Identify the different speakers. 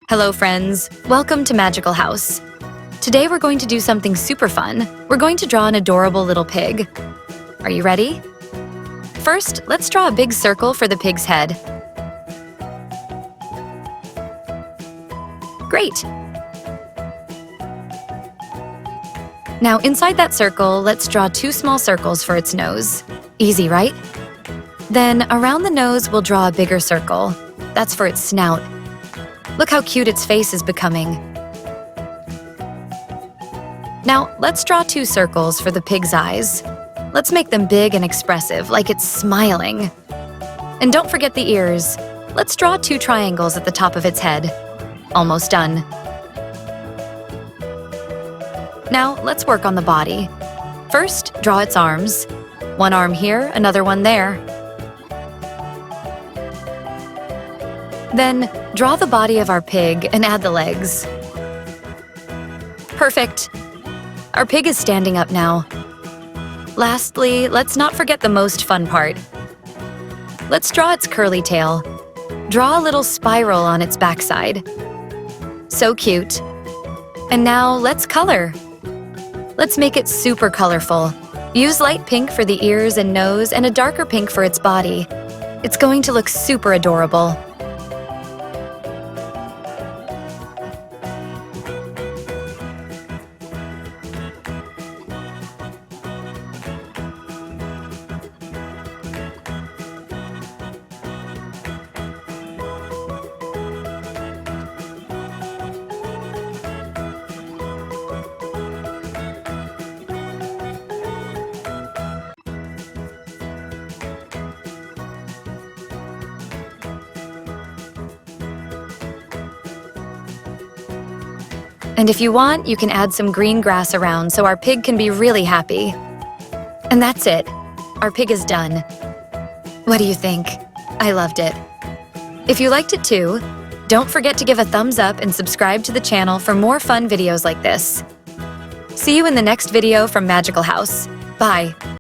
Speaker 1: Hello friends, welcome to Magical House. Today we're going to do something super fun. We're going to draw an adorable little pig. Are you ready? First, let's draw a big circle for the pig's head. Great! Now inside that circle, let's draw 2 small circles for its nose. Easy, right? Then around the nose, we'll draw a bigger circle. That's for its snout. Look how cute its face is becoming. Now, let's draw 2 circles for the pig's eyes. Let's make them big and expressive, like it's smiling. And don't forget the ears. Let's draw 2 triangles at the top of its head. Almost done. Now, let's work on the body. First, draw its arms. 1 arm here, another one there. Then, draw the body of our pig and add the legs. Perfect! Our pig is standing up now. Lastly, let's not forget the most fun part. Let's draw its curly tail. Draw a little spiral on its backside. So cute. And now, let's color. Let's make it super colorful. Use light pink for the ears and nose and a darker pink for its body. It's going to look super adorable. And if you want, you can add some green grass around so our pig can be really happy. And that's it. Our pig is done. What do you think? I loved it. If you liked it too, don't forget to give a thumbs up and subscribe to the channel for more fun videos like this. See you in the next video from Magical House. Bye!